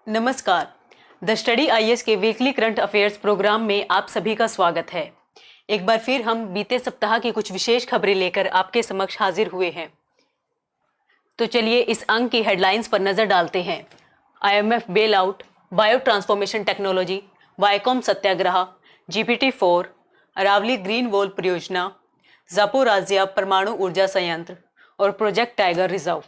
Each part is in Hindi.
नमस्कार। द स्टडी आईएएस के वीकली करंट अफेयर्स प्रोग्राम में आप सभी का स्वागत है। एक बार फिर हम बीते सप्ताह की कुछ विशेष खबरें लेकर आपके समक्ष हाजिर हुए हैं। तो चलिए इस अंक की हेडलाइंस पर नजर डालते हैं। IMF bail out, bio transformation technology, Viacom Satyagraha, GPT-4, Aravalli green wall परियोजना, जापोराजिया परमाणु ऊर्जा संयंत्र और प्रोजेक्ट टाइगर रिजर्व।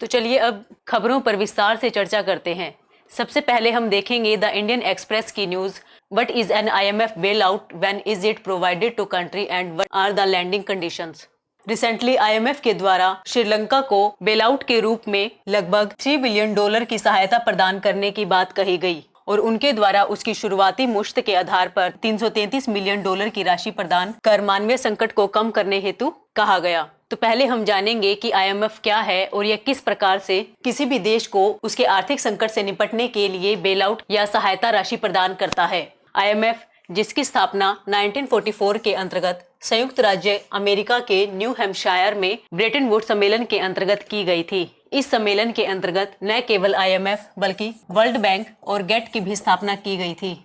तो चलिए अब खबरों पर विस्तार से चर्चा करते हैं। सबसे पहले हम देखेंगे द इंडियन एक्सप्रेस की न्यूज। What is an IMF bail out, when is it provided to country and what are the landing conditions. Recently IMF के द्वारा श्रीलंका को बेल आउट के रूप में लगभग $3 बिलियन की सहायता प्रदान करने की बात कही गई और उनके द्वारा उसकी शुरुआती मुश्त के आधार पर $333 मिलियन की राशि प्रदान कर मानवीय संकट को कम करने हेतु कहा गया। तो पहले हम जानेंगे कि आईएमएफ क्या है और यह किस प्रकार से किसी भी देश को उसके आर्थिक संकट से निपटने के लिए बेल आउट या सहायता राशि प्रदान करता है। आईएमएफ, जिसकी स्थापना 1944 के अंतर्गत संयुक्त राज्य अमेरिका के न्यू हैम्पशायर में ब्रेटन वुड्स सम्मेलन के अंतर्गत की गई थी। इस सम्मेलन के अंतर्गत न केवल आईएमएफ बल्कि वर्ल्ड बैंक और गेट की भी स्थापना की गई थी।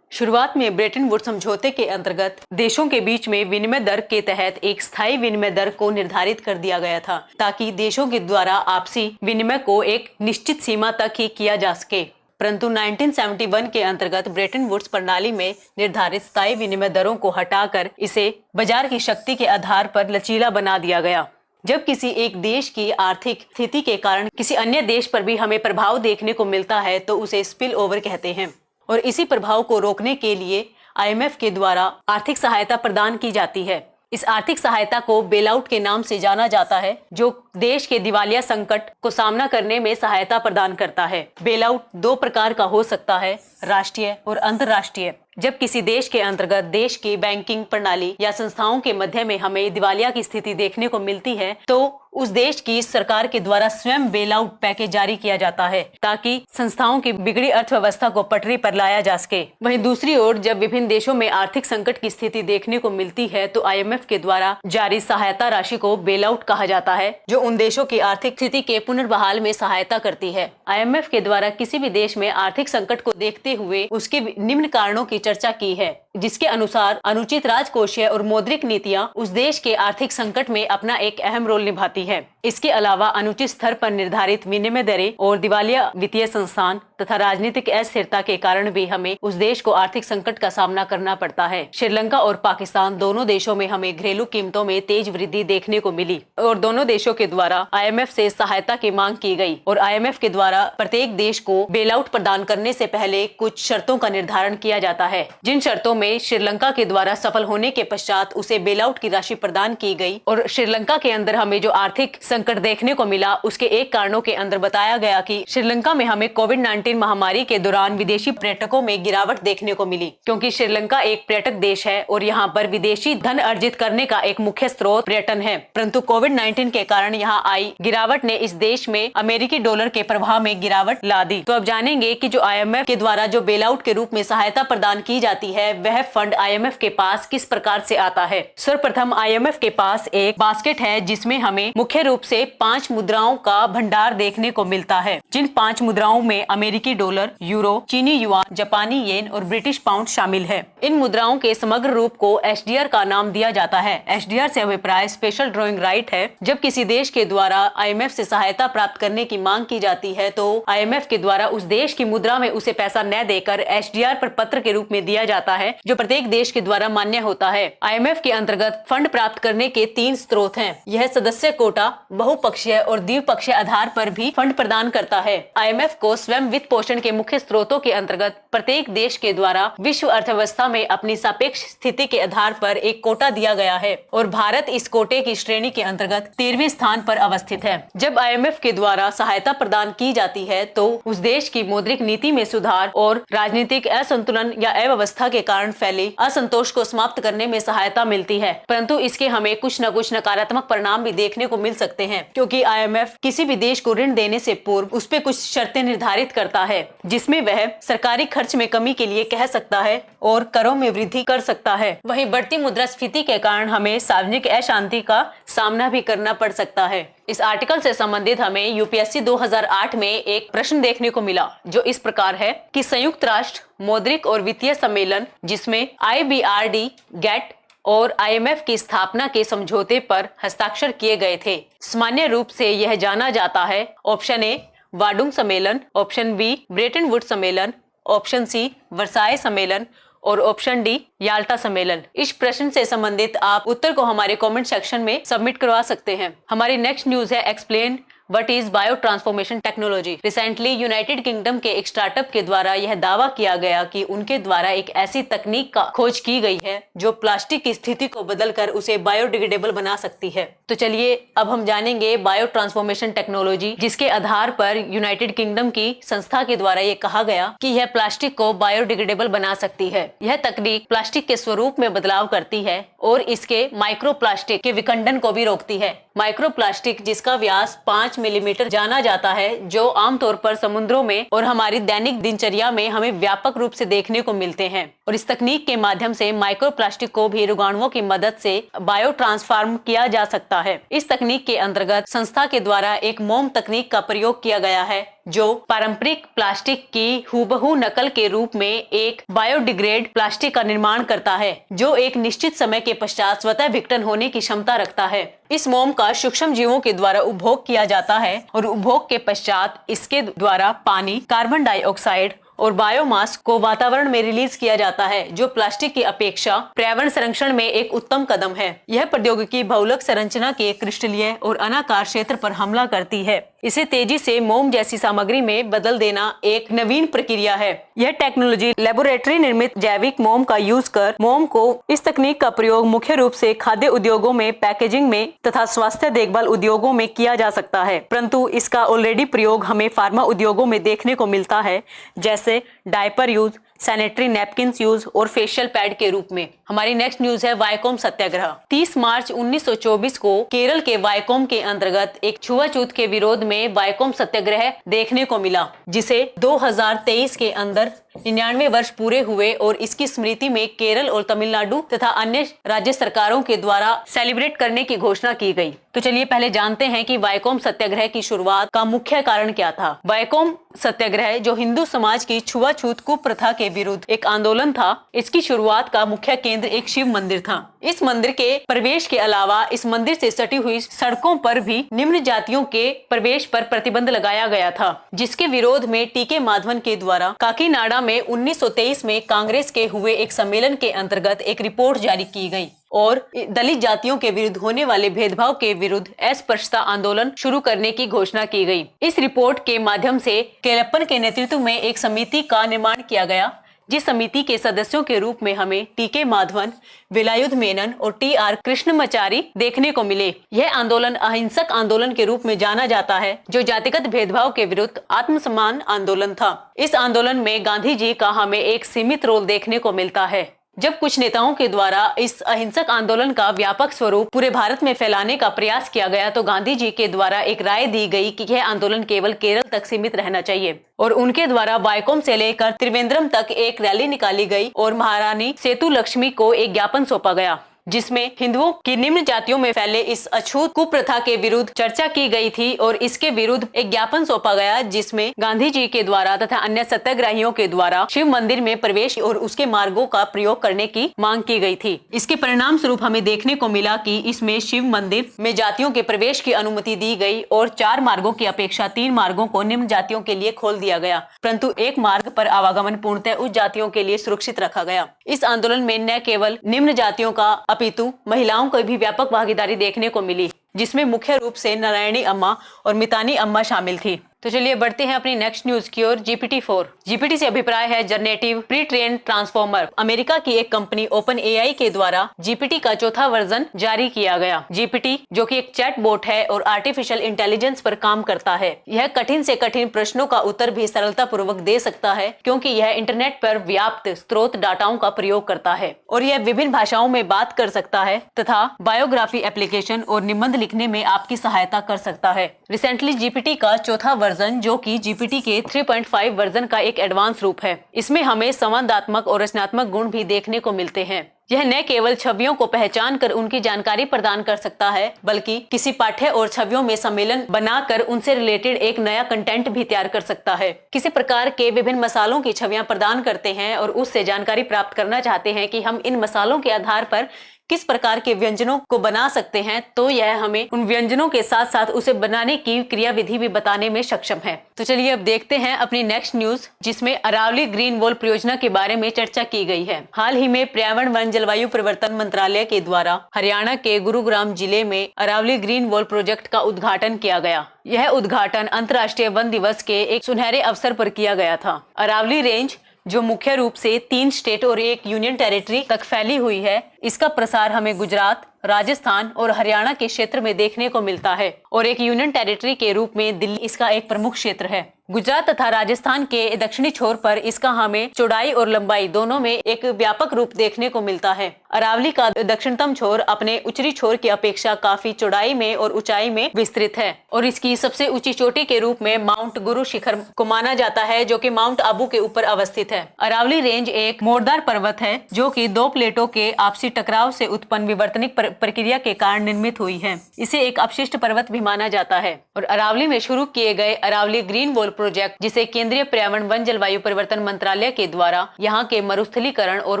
शुरुआत में ब्रेटन वुड्स समझौते के अंतर्गत देशों के बीच में विनिमय दर के तहत एक स्थायी विनिमय दर को निर्धारित कर दिया गया था ताकि देशों के द्वारा आपसी विनिमय को एक निश्चित सीमा तक ही किया जा सके। परंतु 1971 के अंतर्गत ब्रेटन वुड्स प्रणाली में निर्धारित स्थायी विनिमय दरों को हटाकर इसे बाजार की शक्ति के आधार पर लचीला बना दिया गया। जब किसी एक देश की आर्थिक स्थिति के कारण किसी अन्य देश पर भी हमें प्रभाव देखने को मिलता है तो उसे स्पिल ओवर कहते हैं और इसी प्रभाव को रोकने के लिए आईएमएफ के द्वारा आर्थिक सहायता प्रदान की जाती है। इस आर्थिक सहायता को बेल आउट के नाम से जाना जाता है, जो देश के दिवालिया संकट को सामना करने में सहायता प्रदान करता है। बेल आउट दो प्रकार का हो सकता है, राष्ट्रीय और अंतर्राष्ट्रीय। जब किसी देश के अंतर्गत देश की बैंकिंग प्रणाली या संस्थाओं के मध्य में हमें दिवालिया की स्थिति देखने को मिलती है तो उस देश की सरकार के द्वारा स्वयं बेल आउट पैकेज जारी किया जाता है ताकि संस्थाओं की बिगड़ी अर्थव्यवस्था को पटरी पर लाया जा सके। वहीं दूसरी ओर जब विभिन्न देशों में आर्थिक संकट की स्थिति देखने को मिलती है तो आईएमएफ के द्वारा जारी सहायता राशि को बेल आउट कहा जाता है, जो उन देशों की आर्थिक स्थिति के पुनर्बहाल में सहायता करती है। आईएमएफ के द्वारा किसी भी देश में आर्थिक संकट को देखते हुए उसके निम्न कारणों की चर्चा की है, जिसके अनुसार अनुचित राजकोषीय और मौद्रिक नीतियां उस देश के आर्थिक संकट में अपना एक अहम रोल निभाती है। इसके अलावा अनुचित स्तर पर निर्धारित विनिमय दरें और दिवालिया वित्तीय संस्थान तथा राजनीतिक अस्थिरता के कारण भी हमें उस देश को आर्थिक संकट का सामना करना पड़ता है। श्रीलंका और पाकिस्तान दोनों देशों में हमें घरेलू कीमतों में तेज वृद्धि देखने को मिली और दोनों देशों के द्वारा आईएमएफ से सहायता की मांग की गई और आईएमएफ के द्वारा प्रत्येक देश को बेल आउट प्रदान करने से पहले कुछ शर्तों का निर्धारण किया जाता है, जिन शर्तों में श्रीलंका के द्वारा सफल होने के पश्चात उसे बेल आउट की राशि प्रदान की गई और श्रीलंका के अंदर हमें जो आर्थिक संकट देखने को मिला उसके एक कारणों के अंदर बताया गया कि श्रीलंका में हमें कोविड-19 महामारी के दौरान विदेशी पर्यटकों में गिरावट देखने को मिली, क्योंकि श्रीलंका एक पर्यटक देश है और यहाँ पर विदेशी धन अर्जित करने का एक मुख्य स्रोत पर्यटन है। परंतु कोविड-19 के कारण यहाँ आई गिरावट ने इस देश में अमेरिकी डॉलर के प्रभाव में गिरावट ला दी। तो अब जानेंगे कि जो आईएमएफ के द्वारा जो बेल आउट के रूप में सहायता प्रदान की जाती है वह फंड आईएमएफ के पास किस प्रकार से आता है। सर्वप्रथम आईएमएफ के पास एक बास्केट है जिसमें हमें मुख्य रूप से 5 मुद्राओं का भंडार देखने को मिलता है, जिन 5 मुद्राओं में अमेरिकी डॉलर, यूरो, चीनी युआन, जापानी येन और ब्रिटिश पाउंड शामिल है। इन मुद्राओं के समग्र रूप को एसडीआर का नाम दिया जाता है। एसडीआर से अभिप्राय स्पेशल ड्रॉइंग राइट है। जब किसी देश के द्वारा आईएमएफ से सहायता प्राप्त करने की मांग की जाती है तो आईएमएफ के द्वारा उस देश की मुद्रा में उसे पैसा न देकर एसडीआर पर पत्र के रूप में दिया जाता है, जो प्रत्येक देश के द्वारा मान्य होता है। आईएमएफ के अंतर्गत फंड प्राप्त करने के 3 स्रोत हैं। यह सदस्य कोटा, बहुपक्षीय और द्विपक्षीय आधार पर भी फंड प्रदान करता है। आईएमएफ को स्वयं वित्त पोषण के मुख्य स्रोतों के अंतर्गत प्रत्येक देश के द्वारा विश्व अर्थव्यवस्था में अपनी सापेक्ष स्थिति के आधार पर एक कोटा दिया गया है और भारत इस कोटे की श्रेणी के अंतर्गत 13वें स्थान पर अवस्थित है। जब आईएमएफ के द्वारा सहायता प्रदान की जाती है तो उस देश की मौद्रिक नीति में सुधार और राजनीतिक असंतुलन या अव्यवस्था के कारण फैले असंतोष को समाप्त करने में सहायता मिलती है। परंतु इसके हमें कुछ न कुछ नकारात्मक परिणाम भी देखने को मिल सकते हैं, क्योंकि आईएमएफ किसी भी देश को ऋण देने से पूर्व उस पे कुछ शर्तें निर्धारित करता है, जिसमें वह सरकारी खर्च में कमी के लिए कह सकता है और करों में वृद्धि कर सकता है। वहीं बढ़ती मुद्रास्फीति के कारण हमें सार्वजनिक अशांति का सामना भी करना पड़ सकता है। इस आर्टिकल से संबंधित हमें यूपीएससी 2008 में एक प्रश्न देखने को मिला जो इस प्रकार है कि संयुक्त राष्ट्र मौद्रिक और वित्तीय सम्मेलन जिसमें IBRD, GATT और IMF की स्थापना के समझौते पर हस्ताक्षर किए गए थे। सामान्य रूप से यह जाना जाता है ऑप्शन ए वाडुंग सम्मेलन, ऑप्शन बी ब्रेटन वुड सम्मेलन, ऑप्शन सी वर्साय सम्मेलन और ऑप्शन डी याल्टा सम्मेलन। इस प्रश्न से संबंधित आप उत्तर को हमारे कमेंट सेक्शन में सबमिट करवा सकते हैं। हमारी नेक्स्ट न्यूज है explain what is bio transformation technology. Recently United kingdom के एक स्टार्टअप के द्वारा यह दावा किया गया कि उनके द्वारा एक ऐसी तकनीक का खोज की गई है जो प्लास्टिक की स्थिति को बदलकर उसे बायोडिग्रेडेबल बना सकती है। तो चलिए अब हम जानेंगे बायो ट्रांसफॉर्मेशन टेक्नोलॉजी, जिसके आधार पर यूनाइटेड किंगडम की संस्था के द्वारा ये कहा गया कि यह प्लास्टिक को बायोडिग्रेडेबल बना सकती है। यह तकनीक प्लास्टिक के स्वरूप में बदलाव करती है और इसके माइक्रोप्लास्टिक के विखंडन को भी रोकती है। माइक्रोप्लास्टिक जिसका व्यास 5 मिलीमीटर जाना जाता है, जो आमतौर पर समुद्रों में और हमारी दैनिक दिनचर्या में हमें व्यापक रूप से देखने को मिलते हैं। और इस तकनीक के माध्यम से माइक्रोप्लास्टिक को भी रोगाणुओं की मदद से बायो ट्रांसफॉर्म किया जा सकता है। इस तकनीक के अंतर्गत संस्था के द्वारा एक मोम तकनीक का प्रयोग किया गया है जो पारंपरिक प्लास्टिक की हूबहू नकल के रूप में एक बायोडिग्रेड प्लास्टिक का निर्माण करता है, जो एक निश्चित समय के पश्चात स्वतः विघटन होने की क्षमता रखता है। इस मोम का सूक्ष्म जीवों के द्वारा उपभोग किया जाता है और उपभोग के पश्चात इसके द्वारा पानी, कार्बन डाइऑक्साइड और बायोमास को वातावरण में रिलीज किया जाता है, जो प्लास्टिक की अपेक्षा पर्यावरण संरक्षण में एक उत्तम कदम है। यह प्रौद्योगिकी बहुलक संरचना के क्रिस्टलीय और अनाकार क्षेत्र पर हमला करती है। इसे तेजी से मोम जैसी सामग्री में बदल देना एक नवीन प्रक्रिया है। यह टेक्नोलॉजी लेबोरेटरी निर्मित जैविक मोम का यूज कर मोम को इस तकनीक का प्रयोग मुख्य रूप से खाद्य उद्योगों में, पैकेजिंग में तथा स्वास्थ्य देखभाल उद्योगों में किया जा सकता है, परंतु इसका ऑलरेडी प्रयोग हमें फार्मा उद्योगों में देखने को मिलता है, जैसे diaper use, sanitary napkins use और फेशियल पैड के रूप में। हमारी नेक्स्ट न्यूज है वायकोम सत्याग्रह। 30 मार्च 1924 को केरल के वायकोम के अंतर्गत एक छुआछूत के विरोध में वायकोम सत्याग्रह देखने को मिला, जिसे 2023 के अंदर 99 वर्ष पूरे हुए और इसकी स्मृति में केरल और तमिलनाडु तथा अन्य राज्य सरकारों के द्वारा सेलिब्रेट करने की घोषणा की गई। तो चलिए पहले जानते हैं कि वायकोम सत्याग्रह की शुरुआत का मुख्य कारण क्या था। वायकोम सत्याग्रह जो हिंदू समाज की छुआछूत कुप्रथा के विरुद्ध एक आंदोलन था, इसकी शुरुआत का मुख्य केंद्र एक शिव मंदिर था। इस मंदिर के प्रवेश के अलावा इस मंदिर से सटी हुई सड़कों पर भी निम्न जातियों के प्रवेश पर प्रतिबंध लगाया गया था, जिसके विरोध में टीके माधवन के द्वारा काकीनाडा में 1923 में कांग्रेस के हुए एक सम्मेलन के अंतर्गत एक रिपोर्ट जारी की गई और दलित जातियों के विरुद्ध होने वाले भेदभाव के विरुद्ध अस्पृश्यता आंदोलन शुरू करने की घोषणा की गई। इस रिपोर्ट के माध्यम से केलप्पन के नेतृत्व में एक समिति का निर्माण किया गया, जिस समिति के सदस्यों के रूप में हमें टीके माधवन, वेलायुध मेनन और TR कृष्णमाचारी देखने को मिले। यह आंदोलन अहिंसक आंदोलन के रूप में जाना जाता है, जो जातिगत भेदभाव के विरुद्ध आत्मसम्मान आंदोलन था। इस आंदोलन में गांधी जी का हमें एक सीमित रोल देखने को मिलता है। जब कुछ नेताओं के द्वारा इस अहिंसक आंदोलन का व्यापक स्वरूप पूरे भारत में फैलाने का प्रयास किया गया, तो गांधी जी के द्वारा एक राय दी गई कि यह आंदोलन केवल केरल तक सीमित रहना चाहिए और उनके द्वारा वायकोम से लेकर त्रिवेंद्रम तक एक रैली निकाली गई और महारानी सेतु लक्ष्मी को एक ज्ञापन सौंपा गया, जिसमें हिंदुओं की निम्न जातियों में फैले इस अछूत कुप्रथा के विरुद्ध चर्चा की गई थी और इसके विरुद्ध एक ज्ञापन सौंपा गया, जिसमें गांधी जी के द्वारा तथा अन्य सत्याग्रहियों के द्वारा शिव मंदिर में प्रवेश और उसके मार्गों का प्रयोग करने की मांग की गई थी। इसके परिणाम स्वरूप हमें देखने को मिला कि इसमें शिव मंदिर में जातियों के प्रवेश की अनुमति दी गई और 4 मार्गों की अपेक्षा 3 मार्गों को निम्न जातियों के लिए खोल दिया गया, परंतु एक मार्ग पर आवागमन पूर्णतः उच्च जातियों के लिए सुरक्षित रखा गया। इस आंदोलन में न केवल निम्न जातियों का अपितु महिलाओं को भी व्यापक भागीदारी देखने को मिली, जिसमें मुख्य रूप से नारायणी अम्मा और मितानी अम्मा शामिल थी। तो चलिए बढ़ते हैं अपनी नेक्स्ट न्यूज की ओर। GPT-4 GPT से अभिप्राय है generative pre train transformer. America की एक कंपनी ओपन AI के द्वारा GPT का चौथा वर्जन जारी किया गया। GPT जो कि एक चैट बोट है और आर्टिफिशियल इंटेलिजेंस पर काम करता है। यह कठिन से कठिन प्रश्नों का उत्तर भी सरलता पूर्वक दे सकता है, क्योंकि यह इंटरनेट पर व्याप्त स्रोत डाटाओं का प्रयोग करता है और यह विभिन्न भाषाओं में बात कर सकता है तथा बायोग्राफी एप्लीकेशन और निबंध लिखने में आपकी सहायता कर सकता है। रिसेंटली GPT का चौथा वर्जन जो कि GPT के 3.5 वर्जन का एक एडवांस रूप है। इसमें हमें संवादात्मक और रचनात्मक गुण भी देखने को मिलते हैं। यह न केवल छवियों को पहचान कर उनकी जानकारी प्रदान कर सकता है, बल्कि किसी पाठ्य और छवियों में सम्मेलन बनाकर उनसे रिलेटेड एक नया कंटेंट भी तैयार कर सकता है। किसी प्रकार के विभिन्न मसालों की छवियां प्रदान करते हैं और उससे जानकारी प्राप्त करना चाहते हैं कि हम इन मसालों के आधार पर किस प्रकार के व्यंजनों को बना सकते हैं, तो यह हमें उन व्यंजनों के साथ साथ उसे बनाने की क्रियाविधि भी बताने में सक्षम है। तो चलिए अब देखते हैं अपनी नेक्स्ट न्यूज, जिसमें अरावली ग्रीन वॉल परियोजना के बारे में चर्चा की गई है। हाल ही में पर्यावरण वन जलवायु परिवर्तन मंत्रालय के द्वारा हरियाणा के गुरुग्राम जिले में अरावली ग्रीन वॉल प्रोजेक्ट का उद्घाटन किया गया। यह उद्घाटन अंतर्राष्ट्रीय वन दिवस के एक सुनहरे अवसर पर किया गया था। अरावली रेंज, जो मुख्य रूप से 3 स्टेट और 1 यूनियन टेरिटरी तक फैली हुई है, इसका प्रसार हमें गुजरात, राजस्थान और हरियाणा के क्षेत्र में देखने को मिलता है और एक यूनियन टेरिटरी के रूप में दिल्ली इसका एक प्रमुख क्षेत्र है। गुजरात तथा राजस्थान के दक्षिणी छोर पर इसका हमें चौड़ाई और लंबाई दोनों में एक व्यापक रूप देखने को मिलता है। अरावली का दक्षिणतम छोर अपने उत्तरी छोर की अपेक्षा काफी चौड़ाई में और ऊंचाई में विस्तृत है और इसकी सबसे ऊंची चोटी के रूप में माउंट गुरु शिखर को माना जाता है, जो कि माउंट आबू के ऊपर अवस्थित है। अरावली रेंज एक मोड़दार पर्वत है जो कि 2 प्लेटों के आपसी टकराव से उत्पन्न विवर्तनिक प्रक्रिया के कारण निर्मित हुई है। इसे एक अपशिष्ट पर्वत भी माना जाता है और अरावली में शुरू किए गए अरावली ग्रीन वॉल प्रोजेक्ट, जिसे केंद्रीय पर्यावरण वन जलवायु परिवर्तन मंत्रालय के द्वारा यहाँ के मरुस्थलीकरण और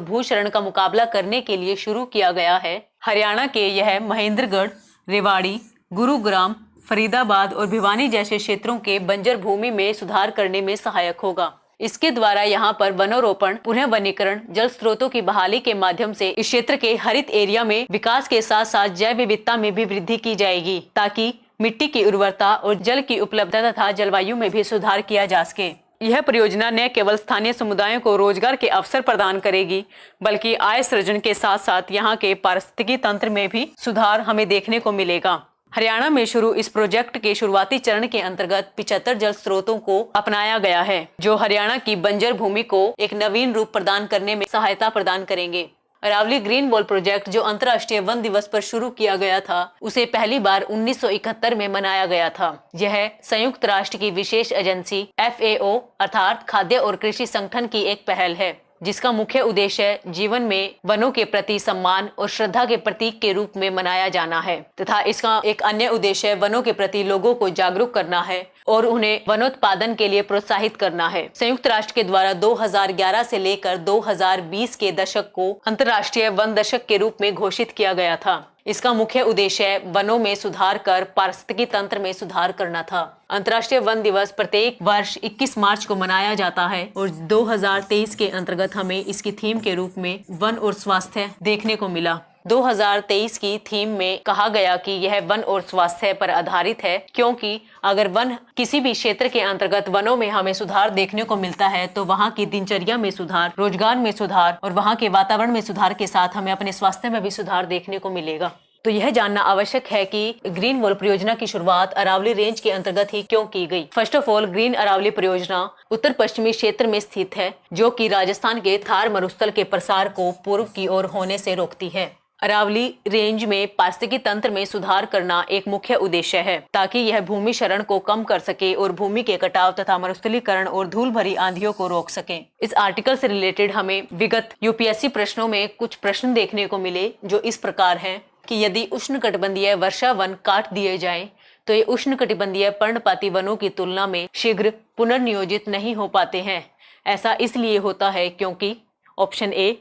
भूक्षरण का मुकाबला करने के लिए शुरू किया गया है, हरियाणा के यह महेंद्रगढ़, रेवाड़ी, गुरुग्राम, फरीदाबाद और भिवानी जैसे क्षेत्रों के बंजर भूमि में सुधार करने में सहायक होगा। इसके द्वारा यहाँ पर वनोरोपण, पुनः वनीकरण, जल स्रोतों की बहाली के माध्यम से इस क्षेत्र के हरित एरिया में विकास के साथ साथ जैव विविधता में भी वृद्धि की जाएगी, ताकि मिट्टी की उर्वरता और जल की उपलब्धता तथा जलवायु में भी सुधार किया जा सके। यह परियोजना न केवल स्थानीय समुदायों को रोजगार के अवसर प्रदान करेगी, बल्कि आय सृजन के साथ साथ यहाँ के पारिस्थितिकी तंत्र में भी सुधार हमें देखने को मिलेगा। हरियाणा में शुरू इस प्रोजेक्ट के शुरुआती चरण के अंतर्गत 75 जल स्रोतों को अपनाया गया है, जो हरियाणा की बंजर भूमि को एक नवीन रूप प्रदान करने में सहायता प्रदान करेंगे। अरावली ग्रीन वॉल प्रोजेक्ट, जो अंतर्राष्ट्रीय वन दिवस पर शुरू किया गया था, उसे पहली बार 1971 में मनाया गया था। यह संयुक्त राष्ट्र की विशेष एजेंसी FAO अर्थात खाद्य और कृषि संगठन की एक पहल है, जिसका मुख्य उद्देश्य जीवन में वनों के प्रति सम्मान और श्रद्धा के प्रतीक के रूप में मनाया जाना है तथा इसका एक अन्य उद्देश्य वनों के प्रति लोगों को जागरूक करना है और उन्हें वनोत्पादन के लिए प्रोत्साहित करना है। संयुक्त राष्ट्र के द्वारा 2011 से लेकर 2020 के दशक को अंतर्राष्ट्रीय वन दशक के रूप में घोषित किया गया था। इसका मुख्य उद्देश्य वनों में सुधार कर पारिस्थितिकी तंत्र में सुधार करना था। अंतर्राष्ट्रीय वन दिवस प्रत्येक वर्ष 21 मार्च को मनाया जाता है और 2023 के अंतर्गत हमें इसकी थीम के रूप में वन और स्वास्थ्य देखने को मिला। 2023 की थीम में कहा गया कि यह वन और स्वास्थ्य पर आधारित है, क्योंकि अगर वन किसी भी क्षेत्र के अंतर्गत वनों में हमें सुधार देखने को मिलता है तो वहाँ की दिनचर्या में सुधार, रोजगार में सुधार और वहाँ के वातावरण में सुधार के साथ हमें अपने स्वास्थ्य में भी सुधार देखने को मिलेगा। तो यह जानना आवश्यक है कि ग्रीन वॉल परियोजना की शुरुआत अरावली रेंज के अंतर्गत ही क्यों की गई। First of all, green Aravalli परियोजना उत्तर पश्चिमी क्षेत्र में स्थित है, जो कि राजस्थान के थार मरुस्थल के प्रसार को पूर्व की ओर होने से रोकती है। अरावली रेंज में पारिस्थितिकी तंत्र में सुधार करना एक मुख्य उद्देश्य है, ताकि यह भूमि क्षरण को कम कर सके और भूमि के कटाव तथा मरुस्थलीकरण और धूल भरी आंधियों को रोक सके। इस आर्टिकल से रिलेटेड हमें विगत UPSC प्रश्नों में कुछ प्रश्न देखने को मिले, जो इस प्रकार हैं कि यदि उष्णकटिबंधीय वर्षा वन काट दिए जाएं, तो ये उष्णकटिबंधीय पर्णपाती वनों की तुलना में शीघ्र पुनर्नियोजित नहीं हो पाते हैं। ऐसा इसलिए होता है क्योंकि ऑप्शन A,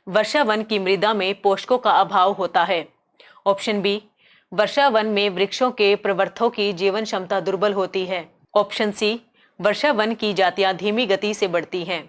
वर्षा वन की मृदा में पोषकों का अभाव होता है। ऑप्शन B, वर्षा वन में वृक्षों के प्रवर्तों की जीवन क्षमता दुर्बल होती है। ऑप्शन C, वर्षा वन की जातियां धीमी गति से बढ़ती हैं।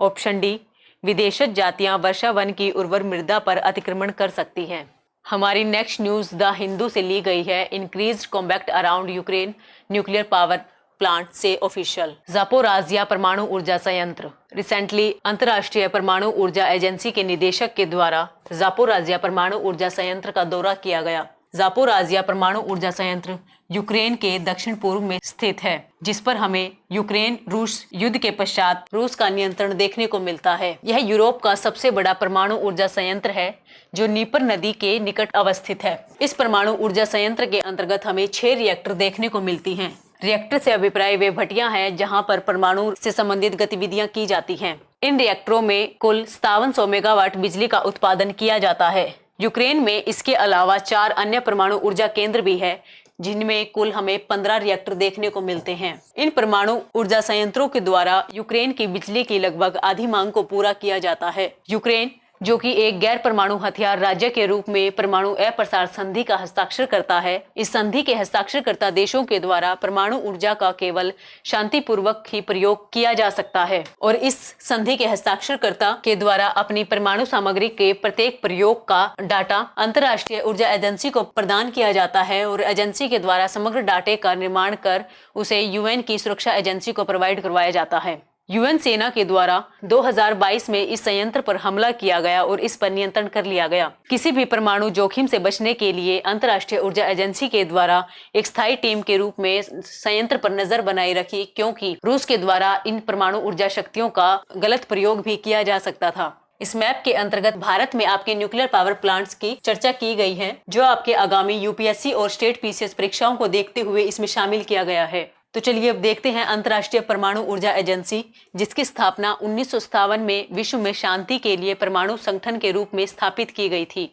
ऑप्शन D, विदेशज जातियां वर्षा वन की उर्वर मृदा पर अतिक्रमण कर सकती हैं। हमारी नेक्स्ट न्यूज द हिंदू से ली गई है। Increased combat around Ukraine nuclear power plant से ऑफिशियल। जापोराजिया परमाणु ऊर्जा संयंत्र। रिसेंटली अंतर्राष्ट्रीय परमाणु ऊर्जा एजेंसी के निदेशक के द्वारा जापोराजिया परमाणु ऊर्जा संयंत्र का दौरा किया गया। जापोराजिया परमाणु ऊर्जा संयंत्र यूक्रेन के दक्षिण पूर्व में स्थित है, जिस पर हमें यूक्रेन रूस युद्ध के पश्चात रूस का नियंत्रण देखने को मिलता है। यह यूरोप का सबसे बड़ा परमाणु ऊर्जा संयंत्र है, जो नीपर नदी के निकट अवस्थित है। इस परमाणु ऊर्जा संयंत्र के अंतर्गत हमें 6 रिएक्टर देखने को मिलती हैं। रिएक्टर से अभिप्राय वे भट्टियां हैं जहां पर परमाणु से संबंधित गतिविधियां की जाती हैं। इन रिएक्टरों में कुल 5700 मेगावाट बिजली का उत्पादन किया जाता है। यूक्रेन में इसके अलावा 4 अन्य परमाणु ऊर्जा केंद्र भी है, जिनमें कुल हमें 15 रिएक्टर देखने को मिलते हैं। इन परमाणु ऊर्जा संयंत्रों के द्वारा यूक्रेन की बिजली की लगभग आधी मांग को पूरा किया जाता है। यूक्रेन, जो कि एक गैर परमाणु हथियार राज्य के रूप में परमाणु अप्रसार संधि का हस्ताक्षर करता है, इस संधि के हस्ताक्षरकर्ता देशों के द्वारा परमाणु ऊर्जा का केवल शांतिपूर्वक ही प्रयोग किया जा सकता है और इस संधि के हस्ताक्षरकर्ता के द्वारा अपनी परमाणु सामग्री के प्रत्येक प्रयोग का डाटा अंतर्राष्ट्रीय ऊर्जा एजेंसी को प्रदान किया जाता है और एजेंसी के द्वारा समग्र डाटे का निर्माण कर उसे यूएन की सुरक्षा एजेंसी को प्रोवाइड करवाया जाता है। यूएन सेना के द्वारा 2022 में इस संयंत्र पर हमला किया गया और इस पर नियंत्रण कर लिया गया। किसी भी परमाणु जोखिम से बचने के लिए अंतर्राष्ट्रीय ऊर्जा एजेंसी के द्वारा एक स्थायी टीम के रूप में संयंत्र पर नजर बनाए रखी, क्योंकि रूस के द्वारा इन परमाणु ऊर्जा शक्तियों का गलत प्रयोग भी किया जा सकता था। इस मैप के अंतर्गत भारत में आपके न्यूक्लियर पावर प्लांट्स की चर्चा की गई है, जो आपके आगामी यूपीएससी और स्टेट पीसीएस परीक्षाओं को देखते हुए इसमें शामिल किया गया है। तो चलिए अब देखते हैं अंतर्राष्ट्रीय परमाणु ऊर्जा एजेंसी, जिसकी स्थापना 1957 में विश्व में शांति के लिए परमाणु संगठन के रूप में स्थापित की गई थी।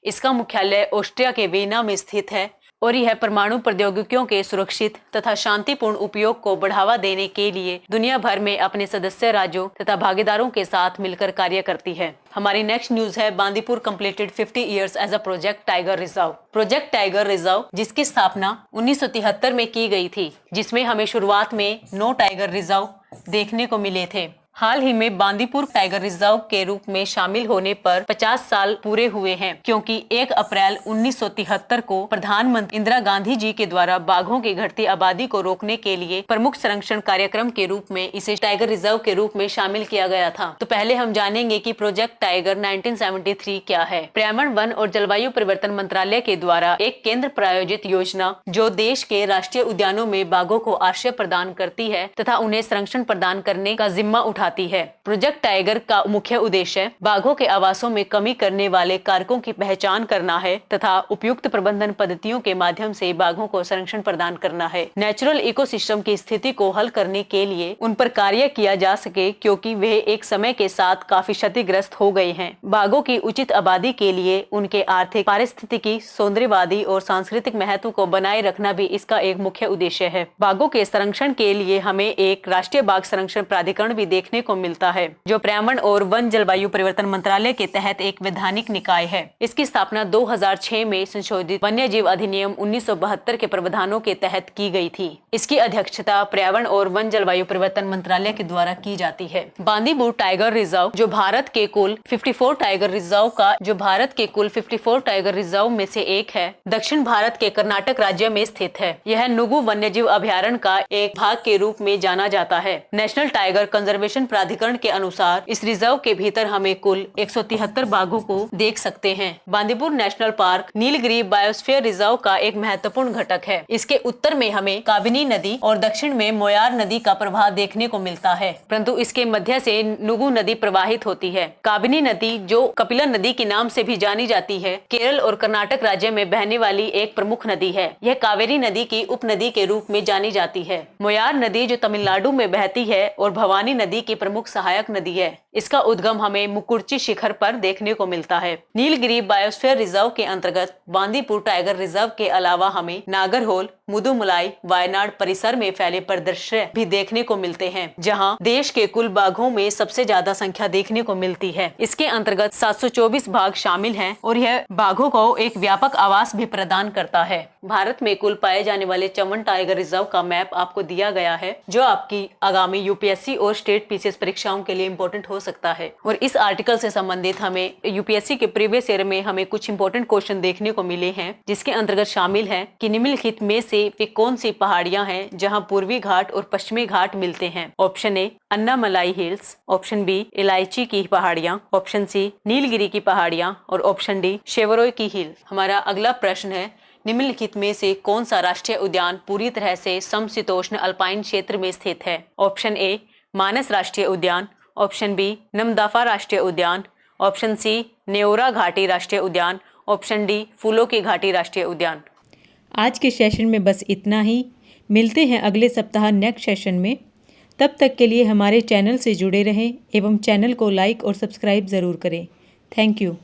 इसका मुख्यालय ऑस्ट्रिया के वियना में स्थित है और यह परमाणु प्रौद्योगिकियों के सुरक्षित तथा शांतिपूर्ण उपयोग को बढ़ावा देने के लिए दुनिया भर में अपने सदस्य राज्यों तथा भागीदारों के साथ मिलकर कार्य करती है। हमारी नेक्स्ट न्यूज है Bandipur completed 50 years as a project tiger reserve. Project tiger reserve, जिसकी स्थापना 1973 में की गई थी, जिसमें हमें शुरुआत में 9 टाइगर रिजर्व देखने को मिले थे। हाल ही में बांदीपुर टाइगर रिजर्व के रूप में शामिल होने पर 50 साल पूरे हुए हैं, क्योंकि 1 अप्रैल 1973 को प्रधानमंत्री इंदिरा गांधी जी के द्वारा बाघों की घटती आबादी को रोकने के लिए प्रमुख संरक्षण कार्यक्रम के रूप में इसे टाइगर रिजर्व के रूप में शामिल किया गया था। तो पहले हम जानेंगे कि प्रोजेक्ट टाइगर 1973 क्या है। पर्यावरण, वन और जलवायु परिवर्तन मंत्रालय के द्वारा एक केंद्र प्रायोजित योजना, जो देश के राष्ट्रीय उद्यानों में बाघों को आश्रय प्रदान करती है तथा उन्हें संरक्षण प्रदान करने का जिम्मा उठाती है। प्रोजेक्ट टाइगर का मुख्य उद्देश्य बाघों के आवासों में कमी करने वाले कारकों की पहचान करना है तथा उपयुक्त प्रबंधन पद्धतियों के माध्यम से बाघों को संरक्षण प्रदान करना है। नेचुरल इकोसिस्टम की स्थिति को हल करने के लिए उन पर कार्य किया जा सके, क्योंकि वे एक समय के साथ काफी क्षतिग्रस्त हो गए हैं। बाघों की उचित आबादी के लिए उनके आर्थिक, पारिस्थितिकी, सौंदर्यवादी और सांस्कृतिक महत्व को बनाए रखना भी इसका एक मुख्य उद्देश्य है। बाघों के संरक्षण के लिए हमें एक राष्ट्रीय बाघ संरक्षण प्राधिकरण भी देखने को मिलता है, जो पर्यावरण और वन जलवायु परिवर्तन मंत्रालय के तहत एक वैधानिक निकाय है। इसकी स्थापना 2006 में संशोधित वन्य जीव अधिनियम 1972 के प्रावधानों के तहत की गई थी। इसकी अध्यक्षता पर्यावरण और वन जलवायु परिवर्तन मंत्रालय के द्वारा की जाती है। बांदीपुर टाइगर रिजर्व, जो भारत के कुल 54 टाइगर रिजर्व में से एक है, दक्षिण भारत के कर्नाटक राज्य में स्थित है। यह नुगु वन्यजीव अभयारण्य का एक भाग के रूप में जाना जाता है। नेशनल टाइगर कंजर्वेशन प्राधिकरण के अनुसार इस रिजर्व के भीतर हमें कुल 173 बाघों को देख सकते हैं। Bandipur national park Nilgiri biosphere reserve का एक महत्वपूर्ण घटक है। इसके उत्तर में हमें काबिनी नदी और दक्षिण में मोयार नदी का प्रवाह देखने को मिलता है, परंतु इसके मध्य से नुगु नदी प्रवाहित होती है। काबिनी नदी, जो कपिला नदी के नाम से भी जानी जाती है, केरल और कर्नाटक राज्य में बहने वाली एक प्रमुख नदी है। यह कावेरी नदी की उपनदी के रूप में जानी जाती है। मोयार नदी, जो तमिलनाडु में बहती है और भवानी नदी की प्रमुख सहायक नदी है, इसका उद्गम हमें मुकुर्ची शिखर पर देखने को मिलता है। नीलगिरी बायोस्फीयर रिजर्व के अंतर्गत बांदीपुर टाइगर रिजर्व के अलावा हमें नागरहोल, मुदुमलाई, वायनाड परिसर में फैले परिदृश्य भी देखने को मिलते हैं, जहां देश के कुल बाघों में सबसे ज्यादा संख्या देखने को मिलती है। इसके अंतर्गत 724 बाघ शामिल हैं और यह बाघों को एक व्यापक आवास भी प्रदान करता है। भारत में कुल पाए जाने वाले 54 टाइगर रिजर्व का मैप आपको दिया गया है, जो आपकी आगामी यूपीएससी और स्टेट पीसीएस परीक्षाओं के लिए इम्पोर्टेंट हो सकता है। और इस आर्टिकल से संबंधित हमें यूपीएससी के प्रीवियस ईयर में हमें कुछ इंपॉर्टेंट क्वेश्चन देखने को मिले हैं, जिसके अंतर्गत शामिल है कि निम्नलिखित में से वे कौन सी पहाड़ियां हैं जहां पूर्वी घाट और पश्चिमी घाट मिलते हैं। Option A Annamalai hills, option B इलायची की पहाड़ियां, ऑप्शन सी नीलगिरी की पहाड़ियां और ऑप्शन डी शेवरोय की हिल। हमारा अगला प्रश्न है, निम्नलिखित में से कौन सा राष्ट्रीय उद्यान पूरी तरह से समशीतोष्ण अल्पाइन क्षेत्र में स्थित है। ऑप्शन ए मानस राष्ट्रीय उद्यान, ऑप्शन बी नमदाफा राष्ट्रीय उद्यान, ऑप्शन सी नेओरा घाटी राष्ट्रीय उद्यान, ऑप्शन डी फूलों की घाटी राष्ट्रीय उद्यान। आज के सेशन में बस इतना ही। मिलते हैं अगले सप्ताह नेक्स्ट सेशन में। तब तक के लिए हमारे चैनल से जुड़े रहें एवं चैनल को लाइक और सब्सक्राइब ज़रूर करें। Thank you.